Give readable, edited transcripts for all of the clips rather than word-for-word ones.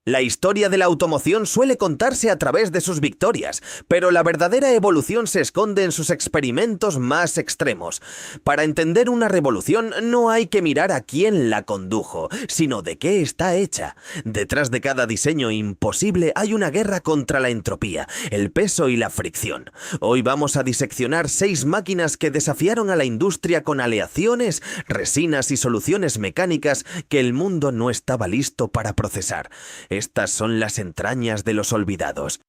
La historia de la automoción suele contarse a través de sus victorias, pero la verdadera evolución se esconde en sus experimentos más extremos. Para entender una revolución no hay que mirar a quién la condujo, sino de qué está hecha. Detrás de cada diseño imposible hay una guerra contra la entropía, el peso y la fricción. Hoy vamos a diseccionar 6 máquinas que desafiaron a la industria con aleaciones, resinas y soluciones mecánicas que el mundo no estaba listo para procesar. Estas son las entrañas de los olvidados.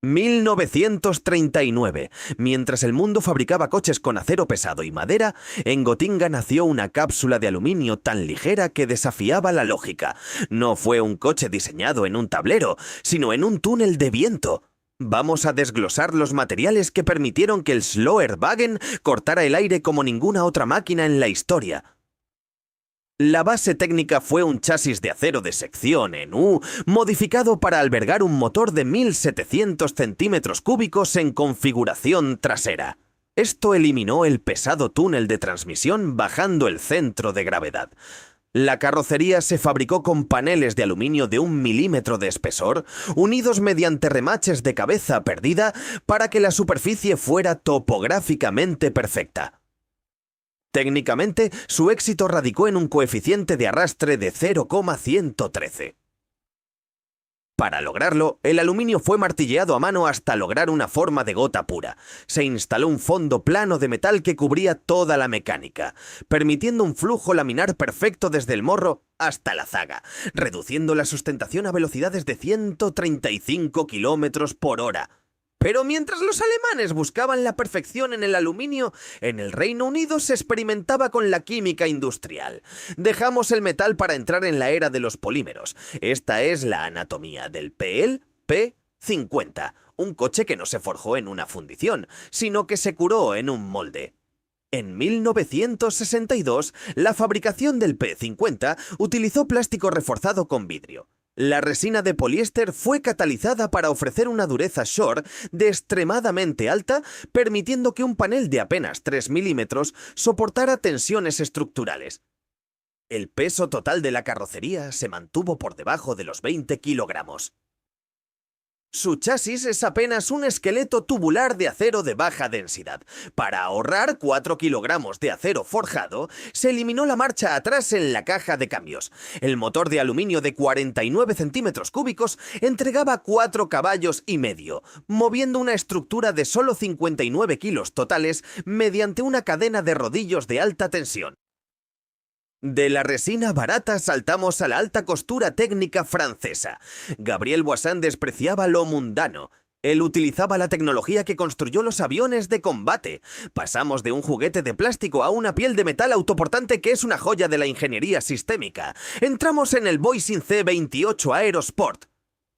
1939. Mientras el mundo fabricaba coches con acero pesado y madera, en Gotinga nació una cápsula de aluminio tan ligera que desafiaba la lógica. No fue un coche diseñado en un tablero, sino en un túnel de viento. Vamos a desglosar los materiales que permitieron que el Sloerwagen cortara el aire como ninguna otra máquina en la historia. La base técnica fue un chasis de acero de sección en U, modificado para albergar un motor de 1.700 centímetros cúbicos en configuración trasera. Esto eliminó el pesado túnel de transmisión bajando el centro de gravedad. La carrocería se fabricó con paneles de aluminio de 1 milímetro de espesor, unidos mediante remaches de cabeza perdida para que la superficie fuera topográficamente perfecta. Técnicamente, su éxito radicó en un coeficiente de arrastre de 0,113. Para lograrlo, el aluminio fue martilleado a mano hasta lograr una forma de gota pura. Se instaló un fondo plano de metal que cubría toda la mecánica, permitiendo un flujo laminar perfecto desde el morro hasta la zaga, reduciendo la sustentación a velocidades de 135 kilómetros por hora. Pero mientras los alemanes buscaban la perfección en el aluminio, en el Reino Unido se experimentaba con la química industrial. Dejamos el metal para entrar en la era de los polímeros. Esta es la anatomía del PL P50, un coche que no se forjó en una fundición, sino que se curó en un molde. En 1962, la fabricación del P50 utilizó plástico reforzado con vidrio. La resina de poliéster fue catalizada para ofrecer una dureza Shore de extremadamente alta, permitiendo que un panel de apenas 3 milímetros soportara tensiones estructurales. El peso total de la carrocería se mantuvo por debajo de los 20 kilogramos. Su chasis es apenas un esqueleto tubular de acero de baja densidad. Para ahorrar 4 kilogramos de acero forjado, se eliminó la marcha atrás en la caja de cambios. El motor de aluminio de 49 centímetros cúbicos entregaba 4 caballos y medio, moviendo una estructura de solo 59 kilos totales mediante una cadena de rodillos de alta tensión. De la resina barata saltamos a la alta costura técnica francesa. Gabriel Voisin despreciaba lo mundano. Él utilizaba la tecnología que construyó los aviones de combate. Pasamos de un juguete de plástico a una piel de metal autoportante que es una joya de la ingeniería sistémica. Entramos en el Voisin C28 Aerosport.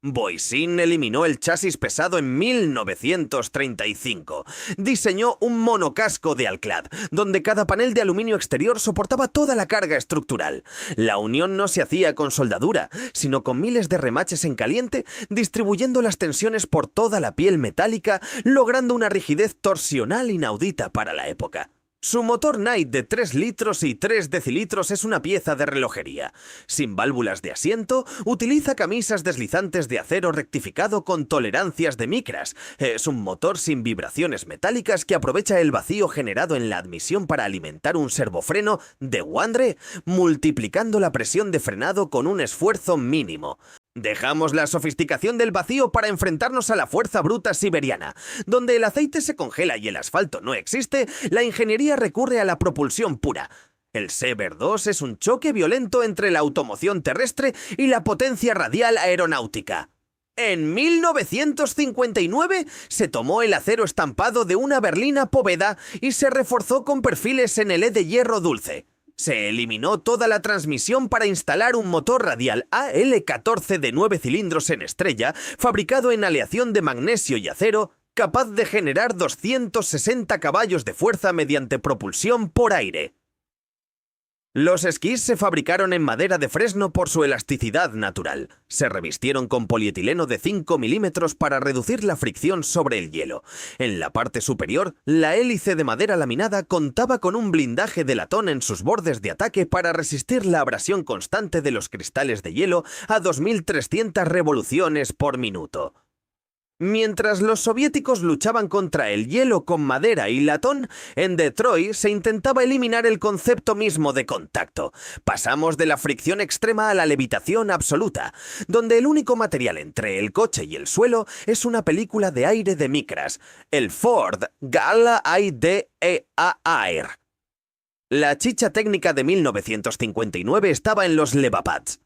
Voisin eliminó el chasis pesado en 1935. Diseñó un monocasco de Alclad, donde cada panel de aluminio exterior soportaba toda la carga estructural. La unión no se hacía con soldadura, sino con miles de remaches en caliente, distribuyendo las tensiones por toda la piel metálica, logrando una rigidez torsional inaudita para la época. Su motor Knight de 3 litros y 3 decilitros es una pieza de relojería. Sin válvulas de asiento, utiliza camisas deslizantes de acero rectificado con tolerancias de micras. Es un motor sin vibraciones metálicas que aprovecha el vacío generado en la admisión para alimentar un servofreno de Wandre, multiplicando la presión de frenado con un esfuerzo mínimo. Dejamos la sofisticación del vacío para enfrentarnos a la fuerza bruta siberiana. Donde el aceite se congela y el asfalto no existe, la ingeniería recurre a la propulsión pura. El Sever 2 es un choque violento entre la automoción terrestre y la potencia radial aeronáutica. En 1959 se tomó el acero estampado de una berlina Poveda y se reforzó con perfiles en el de hierro dulce. Se eliminó toda la transmisión para instalar un motor radial AL14 de 9 cilindros en estrella, fabricado en aleación de magnesio y acero, capaz de generar 260 caballos de fuerza mediante propulsión por aire. Los esquís se fabricaron en madera de fresno por su elasticidad natural. Se revistieron con polietileno de 5 milímetros para reducir la fricción sobre el hielo. En la parte superior, la hélice de madera laminada contaba con un blindaje de latón en sus bordes de ataque para resistir la abrasión constante de los cristales de hielo a 2300 revoluciones por minuto. Mientras los soviéticos luchaban contra el hielo con madera y latón, en Detroit se intentaba eliminar el concepto mismo de contacto. Pasamos de la fricción extrema a la levitación absoluta, donde el único material entre el coche y el suelo es una película de aire de micras, el Ford Gala IDEA Air. La chicha técnica de 1959 estaba en los levapads.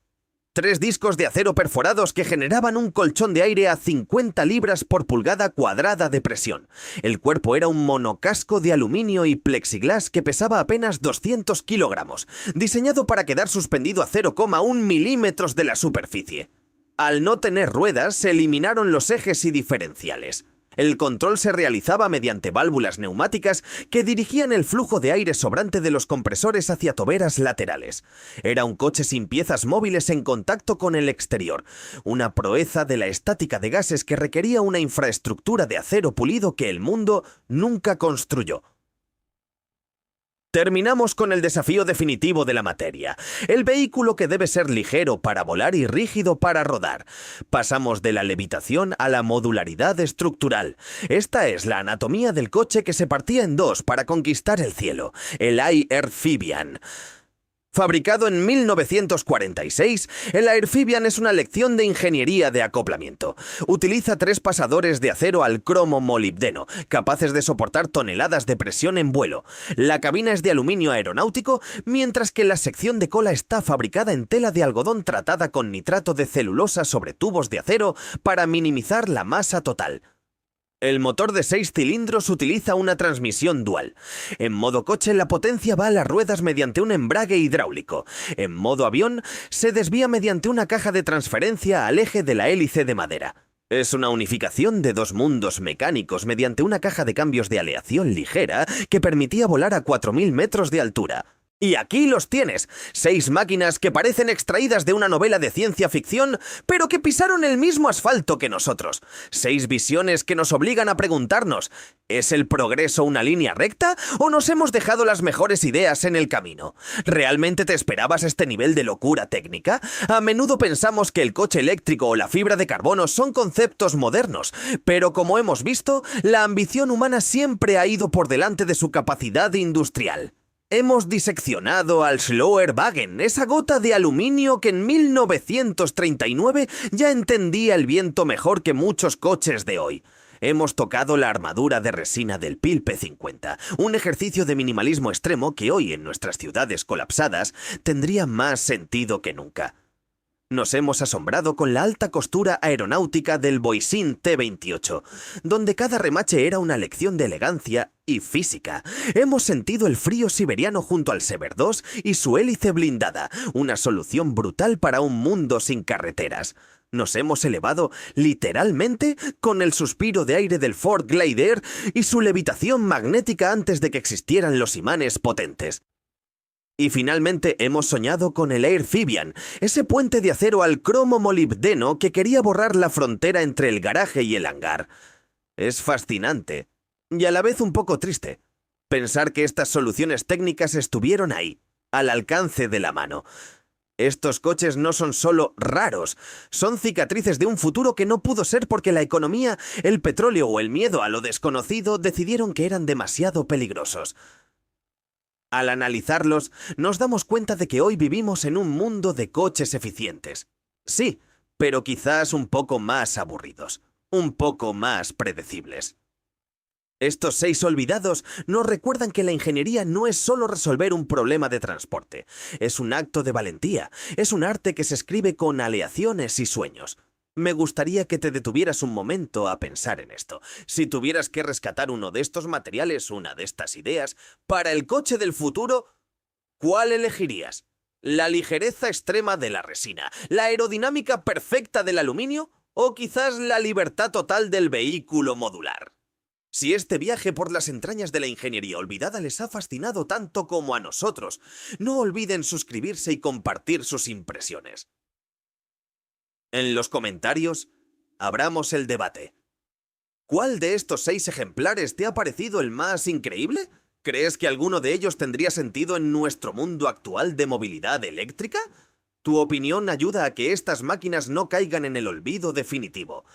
3 discos de acero perforados que generaban un colchón de aire a 50 libras por pulgada cuadrada de presión. El cuerpo era un monocasco de aluminio y plexiglas que pesaba apenas 200 kilogramos, diseñado para quedar suspendido a 0,1 milímetros de la superficie. Al no tener ruedas, se eliminaron los ejes y diferenciales. El control se realizaba mediante válvulas neumáticas que dirigían el flujo de aire sobrante de los compresores hacia toberas laterales. Era un coche sin piezas móviles en contacto con el exterior, una proeza de la estática de gases que requería una infraestructura de acero pulido que el mundo nunca construyó. Terminamos con el desafío definitivo de la materia, el vehículo que debe ser ligero para volar y rígido para rodar. Pasamos de la levitación a la modularidad estructural. Esta es la anatomía del coche que se partía en dos para conquistar el cielo, el Airfibian. Fabricado en 1946, el Airfibian es una lección de ingeniería de acoplamiento. Utiliza 3 pasadores de acero al cromo molibdeno, capaces de soportar toneladas de presión en vuelo. La cabina es de aluminio aeronáutico, mientras que la sección de cola está fabricada en tela de algodón tratada con nitrato de celulosa sobre tubos de acero para minimizar la masa total. El motor de 6 cilindros utiliza una transmisión dual. En modo coche, la potencia va a las ruedas mediante un embrague hidráulico. En modo avión, se desvía mediante una caja de transferencia al eje de la hélice de madera. Es una unificación de 2 mundos mecánicos mediante una caja de cambios de aleación ligera que permitía volar a 4000 metros de altura. Y aquí los tienes, 6 máquinas que parecen extraídas de una novela de ciencia ficción, pero que pisaron el mismo asfalto que nosotros. 6 visiones que nos obligan a preguntarnos, ¿es el progreso una línea recta o nos hemos dejado las mejores ideas en el camino? ¿Realmente te esperabas este nivel de locura técnica? A menudo pensamos que el coche eléctrico o la fibra de carbono son conceptos modernos, pero como hemos visto, la ambición humana siempre ha ido por delante de su capacidad industrial. Hemos diseccionado al Schloerwagen, esa gota de aluminio que en 1939 ya entendía el viento mejor que muchos coches de hoy. Hemos tocado la armadura de resina del Pilpe 50, un ejercicio de minimalismo extremo que hoy en nuestras ciudades colapsadas tendría más sentido que nunca. Nos hemos asombrado con la alta costura aeronáutica del Voisin T-28, donde cada remache era una lección de elegancia y física. Hemos sentido el frío siberiano junto al Sever 2 y su hélice blindada, una solución brutal para un mundo sin carreteras. Nos hemos elevado, literalmente, con el suspiro de aire del Ford Glide y su levitación magnética antes de que existieran los imanes potentes. Y finalmente hemos soñado con el Airfibian, ese puente de acero al cromo molibdeno que quería borrar la frontera entre el garaje y el hangar. Es fascinante, y a la vez un poco triste, pensar que estas soluciones técnicas estuvieron ahí, al alcance de la mano. Estos coches no son solo raros, son cicatrices de un futuro que no pudo ser porque la economía, el petróleo o el miedo a lo desconocido decidieron que eran demasiado peligrosos. Al analizarlos, nos damos cuenta de que hoy vivimos en un mundo de coches eficientes. Sí, pero quizás un poco más aburridos, un poco más predecibles. Estos 6 olvidados nos recuerdan que la ingeniería no es solo resolver un problema de transporte, es un acto de valentía, es un arte que se escribe con aleaciones y sueños. Me gustaría que te detuvieras un momento a pensar en esto. Si tuvieras que rescatar uno de estos materiales, una de estas ideas, para el coche del futuro, ¿cuál elegirías? ¿La ligereza extrema de la resina, la aerodinámica perfecta del aluminio o quizás la libertad total del vehículo modular? Si este viaje por las entrañas de la ingeniería olvidada les ha fascinado tanto como a nosotros, no olviden suscribirse y compartir sus impresiones. En los comentarios, abramos el debate. ¿Cuál de estos 6 ejemplares te ha parecido el más increíble? ¿Crees que alguno de ellos tendría sentido en nuestro mundo actual de movilidad eléctrica? Tu opinión ayuda a que estas máquinas no caigan en el olvido definitivo.